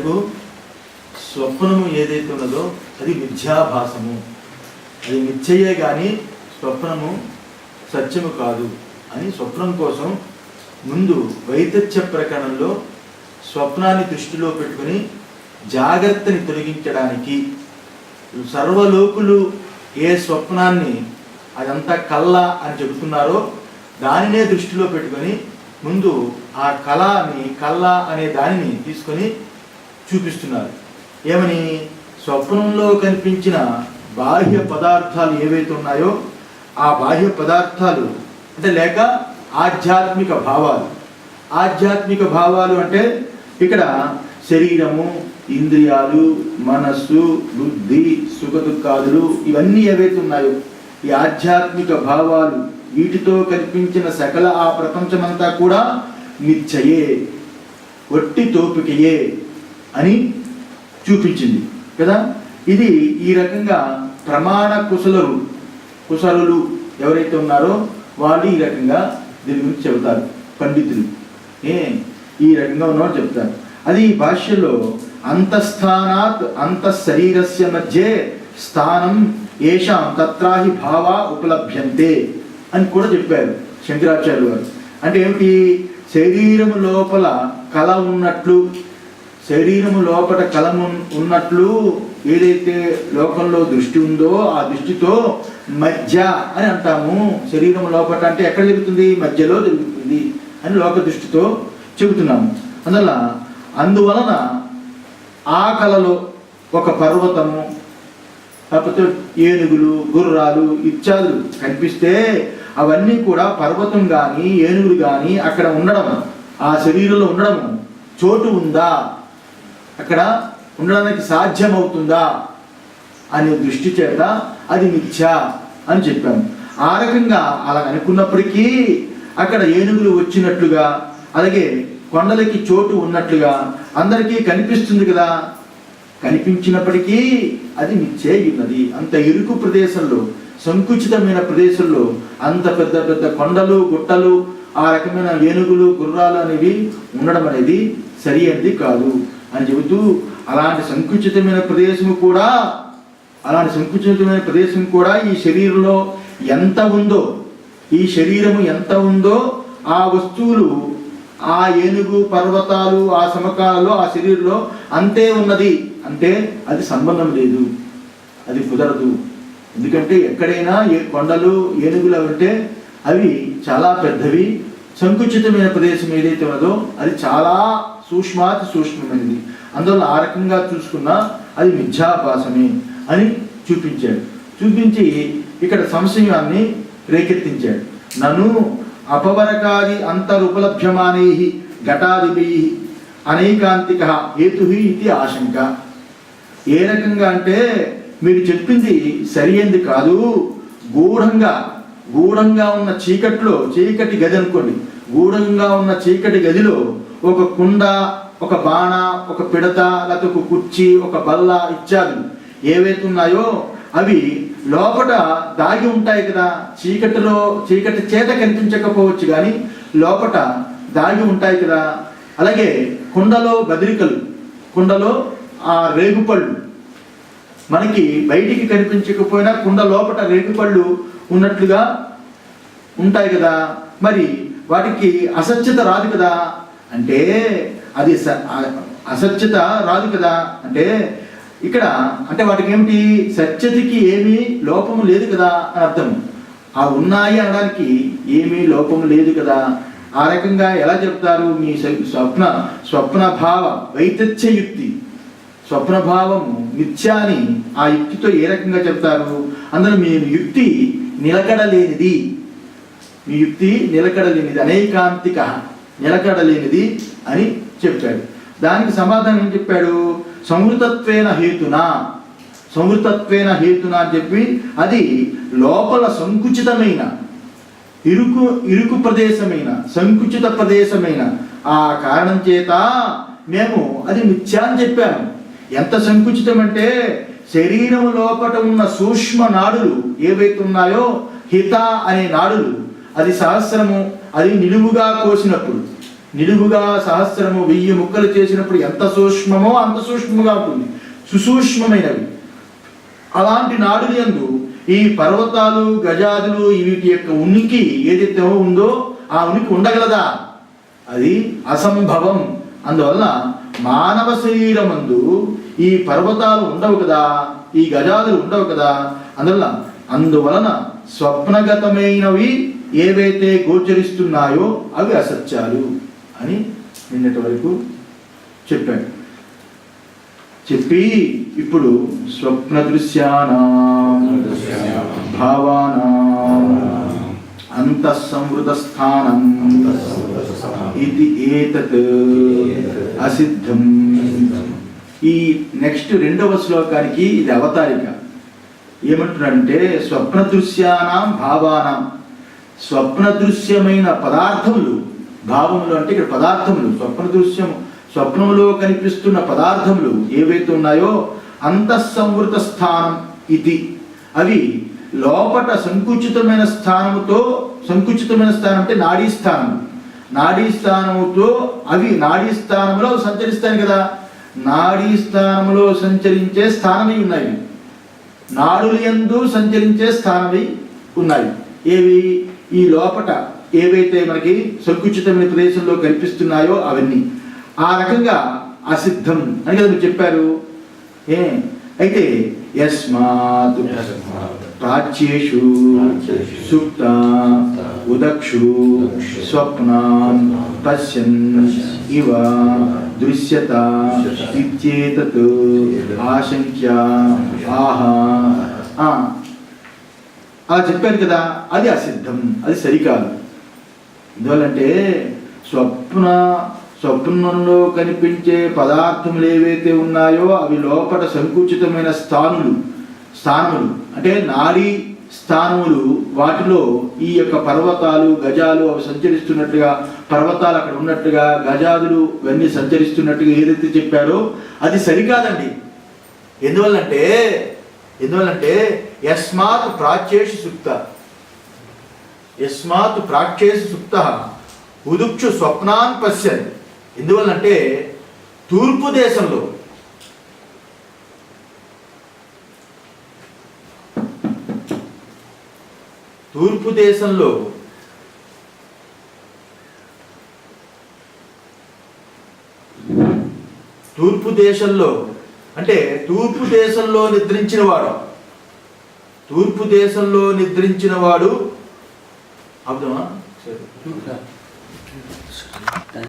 మటుకు స్వప్నము ఏదైతే ఉన్నదో అది మిథ్యాభాసము, అది మిథ్యయే కానీ స్వప్నము సత్యము కాదు అని స్వప్నం కోసం ముందు వైతథ్య ప్రకరణంలో స్వప్నాన్ని దృష్టిలో పెట్టుకుని జాగ్రత్తని తొలగించడానికి సర్వలోకులు ఏ స్వప్నాన్ని అదంతా కళ అని చెబుతున్నారో దానినే దృష్టిలో పెట్టుకొని ముందు ఆ కళ అనే దానిని తీసుకొని చూపిస్తున్నారు. ఏమని? స్వప్నంలో కనిపించిన బాహ్య పదార్థాలు ఏవైతే ఉన్నాయో ఆ బాహ్య పదార్థాలు అంటే లేక ఆధ్యాత్మిక భావాలు అంటే ఇక్కడ శరీరము, ఇంద్రియాలు, మనస్సు, బుద్ధి, సుఖ దుఃఖాదులు ఇవన్నీ ఏవైతే ఉన్నాయో ఈ ఆధ్యాత్మిక భావాలు వీటితో కనిపించిన సకల ఆ ప్రపంచమంతా కూడా మిథ్యయే, ఒట్టి తోపికయే అని చూపించింది కదా. ఇది ఈ రకంగా ప్రమాణ కుశలులు ఎవరైతే ఉన్నారో వాళ్ళు ఈ రకంగా దీని గురించి చెబుతారు. పండితులు ఈ రకంగా ఉన్నవారు చెప్తారు. అది భాష్యంలో అంతఃస్థానాత్ అంతఃశరీరస్య మధ్యే స్థానం ఏషాం తత్రాహి భావ ఉపలభ్యంతే అని కూడా చెప్పారు శంకరాచార్యులు వారు. అంటే ఏమిటి? శరీరము లోపల కళ ఉన్నట్లు, శరీరము లోపల కళ ఉన్నట్లు ఏదైతే లోకంలో దృష్టి ఉందో ఆ దృష్టితో మధ్య అని అంటాము. శరీరం లోపల అంటే ఎక్కడ జరుగుతుంది? మధ్యలో జరుగుతుంది అని లోక దృష్టితో చెబుతున్నాము. అందువలన ఆ కళలో ఒక పర్వతము, లేకపోతే ఏనుగులు, గుర్రాలు ఇత్యాదులు కనిపిస్తే అవన్నీ కూడా పర్వతం కానీ ఏనుగులు కానీ అక్కడ ఉండడం, ఆ శరీరంలో ఉండడం చోటు ఉందా, అక్కడ ఉండడానికి సాధ్యమవుతుందా అనే దృష్టి చేత అది మిథ్య అని చెప్పాము. ఆ రకంగా అలా అనుకున్నప్పటికీ అక్కడ ఏనుగులు వచ్చినట్లుగా అలాగే కొండలకి చోటు ఉన్నట్లుగా అందరికీ కనిపిస్తుంది కదా. కనిపించినప్పటికీ అది మిథ్యే ఉన్నది. అంత ఇరుకు ప్రదేశంలో, సంకుచితమైన ప్రదేశంలో అంత పెద్ద పెద్ద కొండలు, గుట్టలు, ఆ రకమైన ఏనుగులు, గుర్రాలు అనేవి ఉండడం అనేది సరి అనేది కాదు అని చెబుతూ అలాంటి సంకుచితమైన ప్రదేశం కూడా ఈ శరీరంలో ఎంత ఉందో, ఈ శరీరము ఎంత ఉందో ఆ వస్తువులు, ఆ ఏనుగు, పర్వతాలు, ఆ సమకాలలో ఆ శరీరంలో అంతే ఉన్నది అంటే అది సంబంధం లేదు, అది కుదరదు. ఎందుకంటే ఎక్కడైనా కొండలు, ఏనుగులు అంటే అవి చాలా పెద్దవి. సంకుచితమైన ప్రదేశం ఏదైతే ఉన్నదో అది చాలా సూక్ష్మమైనది. అందువల్ల ఆ రకంగా చూసుకున్నా అది మిథ్యాభాసమే అని చూపించి ఇక్కడ సంశయాన్ని రేకెత్తించాడు. నను అపవరకాది అంతరుపలభ్యమానై ఘటాదిభై అనైకాంతిక హేతు ఇది ఆశంక. ఏ రకంగా అంటే మీరు చెప్పింది సరియైంది కాదు. గూఢంగా ఉన్న చీకటి గది అనుకోండి. గూఢంగా ఉన్న చీకటి గదిలో ఒక కుండ, ఒక బాణ, ఒక పిడత, లేకపోతే ఒక కుర్చీ, ఒక బల్ల ఇత్యాదులు ఏవైతే ఉన్నాయో అవి లోపల దాగి ఉంటాయి కదా. చీకటి చేత కనిపించకపోవచ్చు కానీ లోపల దాగి ఉంటాయి కదా. అలాగే కుండలో బదిరికలు, కుండలో ఆ రేగుపళ్ళు మనకి బయటికి కనిపించకపోయినా కుండ లోపల రేగుపళ్ళు ఉన్నట్లుగా ఉంటాయి కదా. మరి వాటికి అసత్యత రాదు కదా. అంటే అది అసత్యత రాదు కదా. అంటే ఇక్కడ అంటే వాటికి ఏమిటి? సత్యతకి ఏమీ లోపము లేదు కదా అని అర్థం. ఆ ఉన్నాయి అనడానికి ఏమీ లోపము లేదు కదా. ఆ రకంగా ఎలా చెప్తారు? మీ స్వప్న భావ వైతథ్య యుక్తి, స్వప్నభావము మిథ్య అని ఆ యుక్తితో ఏ రకంగా చెప్తారు? అందులో మీ యుక్తి నిలకడలేనిది, అనైకాంతిక, నిలకడలేనిది అని చెప్పాడు. దానికి సమాధానం ఏం చెప్పాడు? సంవృతత్వేన హేతున అని చెప్పి అది లోపల సంకుచితమైన ఇరుకు ప్రదేశమైన, సంకుచిత ప్రదేశమైన ఆ కారణం చేత మేము అది మిథ్య అని చెప్పాము. ఎంత సంకుచితం అంటే శరీరం లోపల ఉన్న సూక్ష్మ నాడులు ఏవైతే ఉన్నాయో హిత అనే నాడులు, అది సహస్రము, అది నిలువుగా కోసినప్పుడు నిలువుగా సహస్రము 1000 ముక్కలు చేసినప్పుడు ఎంత సూక్ష్మమో అంత సూక్ష్మముగా ఉంటుంది, సుసూక్ష్మమైనవి. అలాంటి నాడుల యందు ఈ పర్వతాలు గజాదులు వీటి యొక్క ఉనికి ఏదైతే ఉందో ఆ ఉనికి ఉండగలదా? అది అసంభవం. అందువల్ల మానవ శరీరమందు ఈ పర్వతాలు ఉండవు కదా, ఈ గజాదులు ఉండవు కదా. అందువలన స్వప్నగతమైనవి ఏవైతే గోచరిస్తున్నాయో అవి అసత్యాలు అని నిన్నటి వరకు చెప్పాడు. చెప్పి ఇప్పుడు స్వప్న దృశ్యానాం భావానాం అంతఃసంవృత స్థానం ఇది ఏతత్ అసిద్ధం. ఈ నెక్స్ట్ 2వ శ్లోకానికి ఇది అవతారిక. ఏమంటున్నాడంటే స్వప్న దృశ్యానాం భావానాం, స్వప్న దృశ్యమైన పదార్థములు, భావములు అంటే ఇక్కడ పదార్థములు, స్వప్నములో కనిపిస్తున్న పదార్థములు ఏవైతే ఉన్నాయో అంతఃసంవృత స్థానం ఇది, అవి లోపట సంకుచితమైన స్థానముతో, సంకుచితమైన స్థానం అంటే నాడీ స్థానం, నాడీ స్థానముతో అవి నాడీ స్థానంలో సంచరిస్తాయి కదా, నాడీ స్థానములో సంచరించే స్థానమై ఉన్నాయి, నాడుల యందు సంచరించే స్థానమై ఉన్నాయి. ఏవి? ఈ లోపట ఏవైతే మనకి సంకుచితమైన ప్రదేశంలో కనిపిస్తున్నాయో అవన్నీ. ఆ రకంగా అసిద్ధం అని కదా మీరు చెప్పారు. అయితే యస్మాత్ ప్రాచ్యేషు సుప్త ఉదక్షు స్వప్నాన్ పశ్యన్ ఇవ దృశ్యత ఇత్యేతత్ ఆశంక్య ఆహా. అలా చెప్పారు కదా, అది అసిద్ధం, అది సరికాదు. ఎందువల్లంటే స్వప్నంలో కనిపించే పదార్థములు ఏవైతే ఉన్నాయో అవి లోపల సంకుచితమైన స్థానములు అంటే నాడీ స్థానములు. వాటిలో ఈ యొక్క పర్వతాలు గజాలు అవి సంచరిస్తున్నట్టుగా, పర్వతాలు అక్కడ ఉన్నట్టుగా, గజాదులు ఇవన్నీ సంచరిస్తున్నట్టుగా ఏదైతే చెప్పారో అది సరికాదండి. ఎందువల్లంటే యస్మాత్ ప్రాచ్యేషు సుప్త, యస్మాత్ ప్రాచ్యేషు సుప్త ఉదుక్షు స్వప్నాన్ పశ్యన్. ఎందువల్లంటే తూర్పు దేశంలో అంటే తూర్పు దేశంలో నిద్రించిన వాడు అర్థమా?